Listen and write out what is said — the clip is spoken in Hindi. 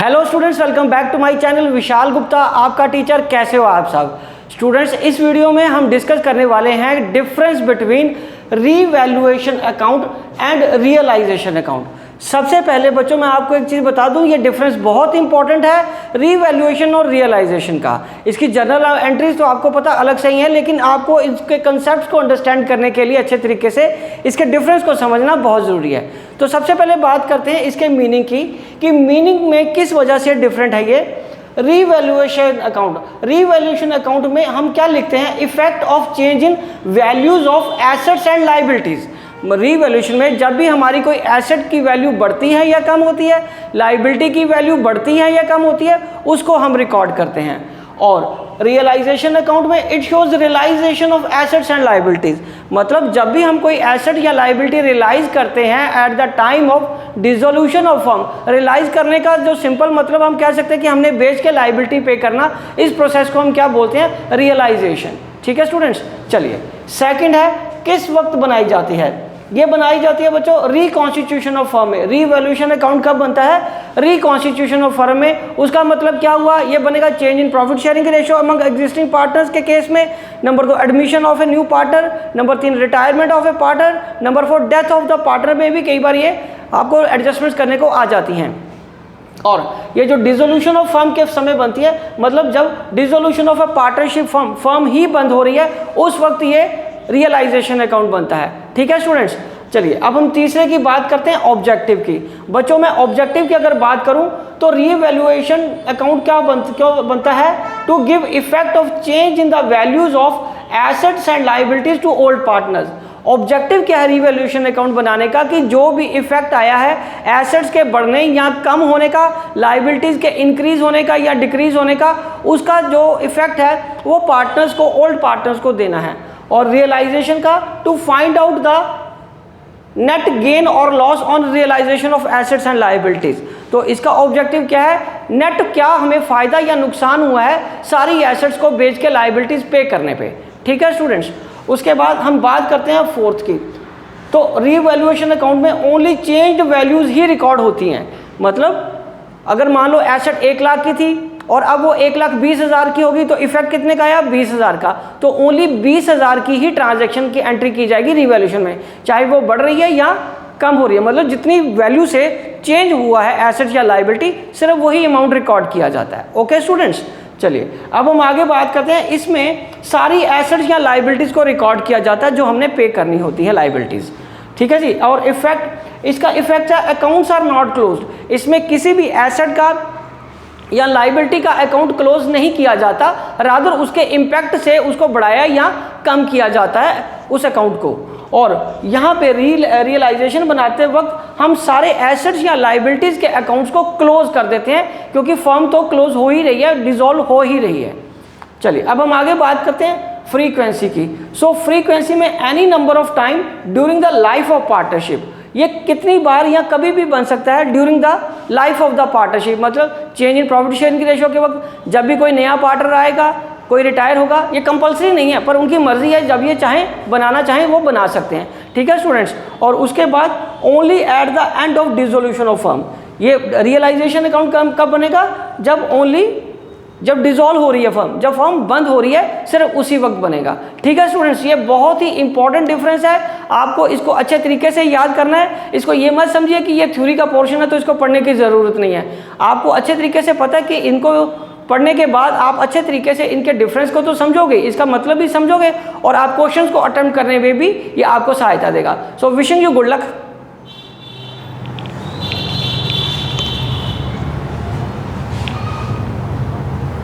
Hello students, welcome back to my channel. Vishal Gupta आपका टीचर। कैसे हो आप सब स्टूडेंट्स? इस वीडियो में हम डिस्कस करने वाले हैं difference between revaluation account and realization account. सबसे पहले बच्चों मैं आपको एक चीज़ बता दूं, ये डिफरेंस बहुत इंपॉर्टेंट है रीवैल्यूएशन और रियलाइजेशन का। इसकी जनरल एंट्रीज तो आपको पता अलग से ही है, लेकिन आपको इसके कंसेप्ट को अंडरस्टैंड करने के लिए अच्छे तरीके से इसके डिफरेंस को समझना बहुत ज़रूरी है। तो सबसे पहले बात करते हैं इसके मीनिंग की, कि मीनिंग में किस वजह से डिफरेंट है ये रीवैल्यूएशन अकाउंट। रीवैल्यूएशन अकाउंट में हम क्या लिखते हैं? Effect of change in values of assets and liabilities. Revaluation में जब भी हमारी कोई एसेट की वैल्यू बढ़ती है या कम होती है, लायबिलिटी की वैल्यू बढ़ती है या कम होती है, उसको हम रिकॉर्ड करते हैं। और रियलाइजेशन अकाउंट में it shows realization of assets and liabilities, मतलब जब भी हम कोई एसेट या लायबिलिटी रियलाइज करते हैं at the time of dissolution of firm. Realize करने का जो सिंपल मतलब हम कह सकते हैं कि हमने बेच के लायबिलिटी पे करना, इस प्रोसेस को हम क्या बोलते हैं? रियलाइजेशन। ठीक है स्टूडेंट्स, चलिए सेकंड है किस वक्त बनाई जाती है? ये बनाई जाती है बच्चों रिकॉन्स्टिट्यूशन ऑफ फर्म में। रीवैल्यूएशन अकाउंट कब बनता है? रिकॉन्स्टिट्यूशन ऑफ फर्म में। उसका मतलब क्या हुआ? ये बनेगा change in profit sharing ratio among existing partners के केस में। Number 2 admission of a new partner. Number 3 retirement of A partner. Number 4 death of the partner में भी कई बार ये आपको एडजस्टमेंट्स करने को आ जाती हैं। और ये जो डिसोल्यूशन ऑफ फर्म के समय बनती है, मतलब जब dissolution of a partnership firm ही बंद हो रही है, उस वक्त ये रियलाइजेशन अकाउंट बनता है। ठीक है स्टूडेंट्स, चलिए अब हम तीसरे की बात करते हैं ऑब्जेक्टिव की। बच्चों मैं ऑब्जेक्टिव की अगर बात करूं तो रीवैल्यूएशन अकाउंट क्यों बनता है? To give effect of change in the values of assets and liabilities to old partners. Objective क्या है रिवैल्यूएशन अकाउंट बनाने का? कि जो भी इफेक्ट आया है एसेट्स के बढ़ने या कम होने का, लायबिलिटीज के इंक्रीज होने का या डिक्रीज होने का, उसका जो इफेक्ट है वो पार्टनर्स को, ओल्ड पार्टनर्स को देना है। और रियलाइजेशन का to find out the net gain और loss on realization of assets and liabilities. तो इसका ऑब्जेक्टिव क्या है? नेट क्या हमें फायदा या नुकसान हुआ है सारी एसेट्स को बेच के लायबिलिटीज पे करने पे। ठीक है स्टूडेंट्स, उसके बाद हम बात करते हैं फोर्थ की। तो रीवैल्यूएशन अकाउंट में ओनली चेंज्ड वैल्यूज ही रिकॉर्ड होती हैं। मतलब अगर मान लो एसेट 1 लाख की थी और अब वो 1,20,000 की होगी, तो इफेक्ट कितने का आया? 20,000 का। तो ओनली 20,000 की ही ट्रांजैक्शन की एंट्री की जाएगी रिवैल्यूएशन में, चाहे वो बढ़ रही है या कम हो रही है। मतलब जितनी वैल्यू से चेंज हुआ है एसेट या लायबिलिटी, सिर्फ वही अमाउंट रिकॉर्ड किया जाता है। ओके स्टूडेंट्स, चलिए अब हम आगे बात करते हैं। इसमें सारी एसेट्स या लायबिलिटीज को रिकॉर्ड किया जाता है जो हमने पे करनी होती है लायबिलिटीज। ठीक है जी। और इफेक्ट, इसका इफेक्ट है अकाउंट्स आर नॉट क्लोज्ड। इसमें किसी भी एसेट का या लायबिलिटी का अकाउंट क्लोज नहीं किया जाता, रादर उसके इम्पैक्ट से उसको बढ़ाया या कम किया जाता है उस अकाउंट को। और यहाँ पे रियलाइजेशन बनाते वक्त हम सारे एसेट्स या लायबिलिटीज के अकाउंट्स को क्लोज कर देते हैं, क्योंकि फर्म तो क्लोज हो ही रही है, डिसॉल्व हो ही रही है। चलिए अब हम आगे बात करते हैं फ्रीक्वेंसी की। सो फ्रीक्वेंसी में any number of time during the life of partnership. ये कितनी बार या कभी भी बन सकता है during the life of the partnership, मतलब चेंज इन प्रॉफिट शेयरिंग की रेशियो के वक्त। जब भी कोई नया पार्टनर आएगा, कोई रिटायर होगा, ये कंपलसरी नहीं है, पर उनकी मर्जी है, जब ये चाहें बनाना चाहें वो बना सकते हैं। ठीक है स्टूडेंट्स, और उसके बाद only at the end of dissolution of firm. ये रियलाइजेशन अकाउंट कब बनेगा? जब डिसॉल्व हो रही है फर्म, जब फर्म बंद हो रही है, सिर्फ उसी वक्त बनेगा। ठीक है स्टूडेंट्स, ये बहुत ही इंपॉर्टेंट डिफरेंस है, आपको इसको अच्छे तरीके से याद करना है। इसको ये मत समझिए कि ये थ्योरी का पोर्शन है तो इसको पढ़ने की ज़रूरत नहीं है। आपको अच्छे तरीके से पता है कि इनको पढ़ने के बाद आप अच्छे तरीके से इनके डिफरेंस को तो समझोगे, इसका मतलब भी समझोगे, और आप क्वेश्चंस को अटेम्प्ट करने में भी ये आपको सहायता देगा। So wishing you good luck.